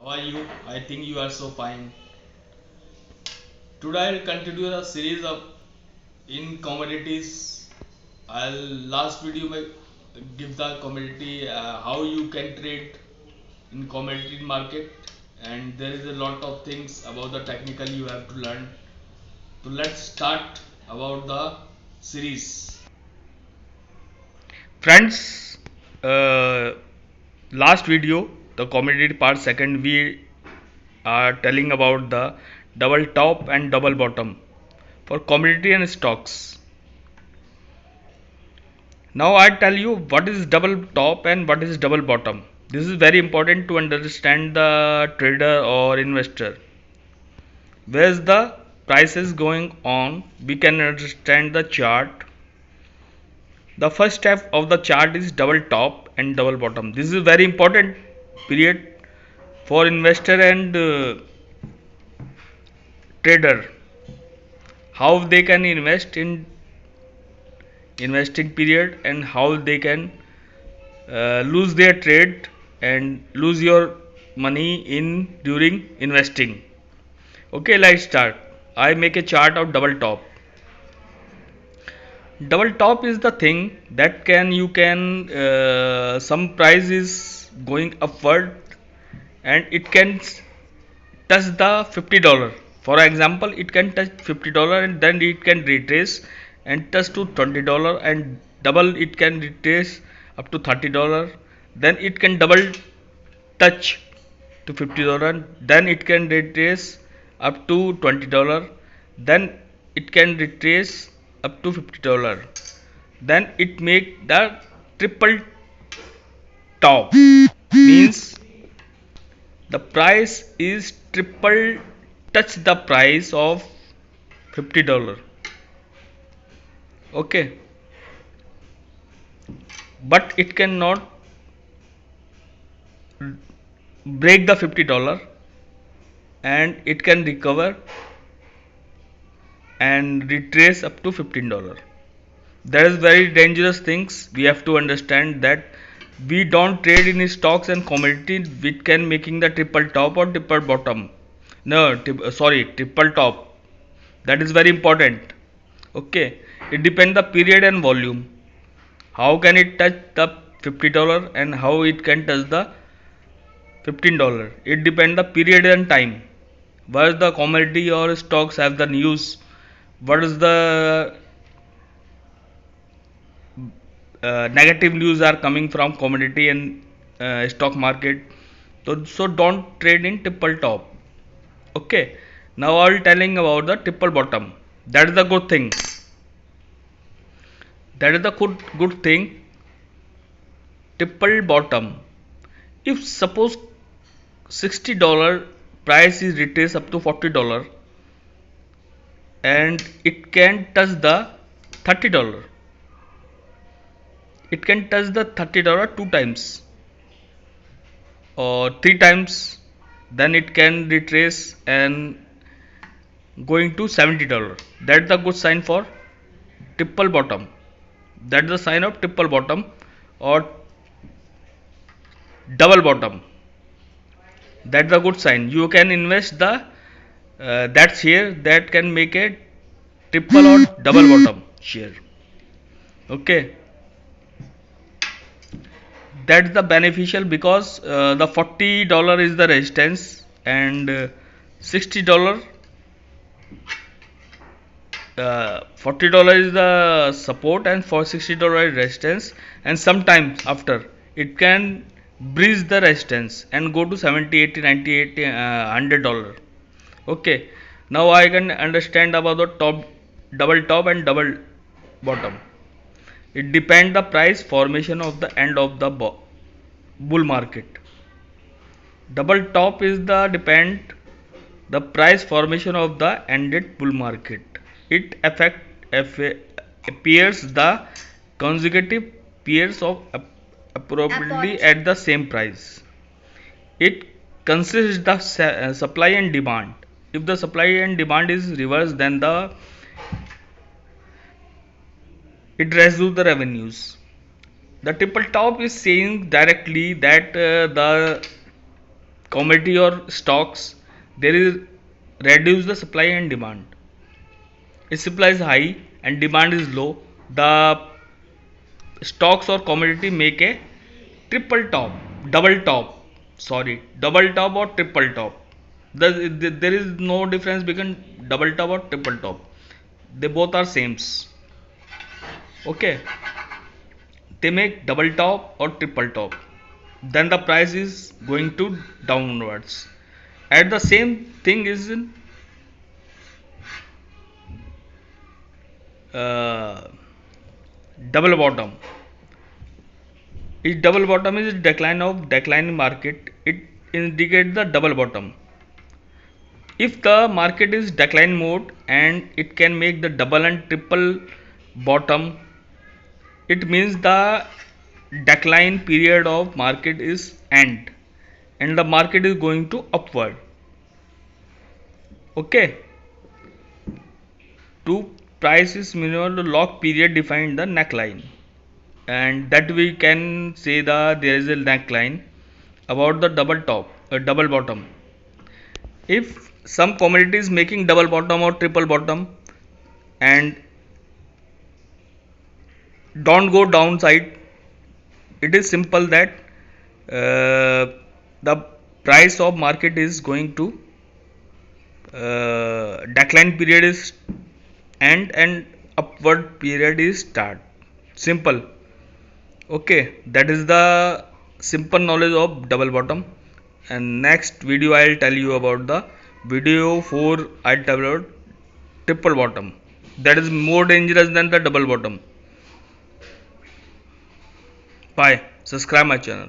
How are you? I think you are so fine. Today I'll continue the series of in commodities. I'll last video may give the commodity how you can trade in commodity market, and there is a lot of things about the technical you have to learn. So let's start about the series. Friends, last video, the commodity part second, we are telling about the double top and double bottom for commodity and stocks. Now I tell you what is double top and what is double bottom. This is very important to understand the trader or investor. Where's the prices going on? We can understand the chart. The first step of the chart is double top and double bottom. This is a very important period for investor and trader. How they can invest in investing period and how they can lose their trade and lose your money in during investing. Okay, let's start. I make a chart of double top. Double top is the thing that can you can some price is going upward and it can touch the $50. For example, it can touch $50 and then it can retrace and touch to $20 and double it can retrace up to $30. Then it can double touch to $50 and then it can retrace up to $20. Then it can retrace up to $50. Then it make the triple top means the price is triple touch the price of $50. Okay, but it cannot break the $50 and it can recover and retrace up to $15. That is very dangerous things. We have to understand that we don't trade in stocks and commodity which can making the triple top or triple bottom. No, sorry, triple top. That is very important. Okay, it depends the period and volume. How can it touch the $50 and how it can touch the $15? It depends the period and time. Where the commodity or stocks have the news. What is the negative news are coming from commodity and stock market. So don't trade in triple top. Okay. Now I'll telling about the triple bottom. That is the good thing. That is the good thing. Triple bottom. If suppose $60 price is retraced up to $40 and it can touch the $30. It can touch the $30 two times or three times, then it can retrace and going to $70. That's the good sign for triple bottom. That's the sign of triple bottom or double bottom. That's the good sign. You can invest the that share that can make a triple or double bottom share. Okay, that's the beneficial because the $40 is the resistance and $60 $40 is the support and for $60 is resistance, and sometimes after it can breach the resistance and go to 70, 80, 90, 80, $100. Okay, now I can understand about the top double top and double bottom. It depends the price formation of the end of the bull market. Double top is the depend the price formation of the ended bull market. It appears the consecutive pairs of appropriately at the same price. It consists the supply and demand. If the supply and demand is reversed, then it reduces the revenues. The triple top is saying directly that the commodity or stocks, there is reduce the supply and demand. If supply is high and demand is low, the stocks or commodity make a triple top, double top, double top or triple top. There is no difference between double top or triple top. They both are same. Okay, they make double top or triple top. Then the price is going to downwards. At the same thing is in uh, double bottom. If double bottom is decline of declining market, it indicates the double bottom. If the market is decline mode and it can make the double and triple bottom, it means the decline period of market is end and the market is going to upward. Okay, to price is minimal lock period defined the neckline, and that we can say the there is a neckline about the double top, double bottom. If some commodity is making double bottom or triple bottom and don't go downside, it is simple that the price of market is going to decline period is end and upward period is start. Simple. Okay, that is the simple knowledge of double bottom. And next video I'll tell you about the video for I'll tell about triple bottom. That is more dangerous than the double bottom. Bye. Subscribe my channel.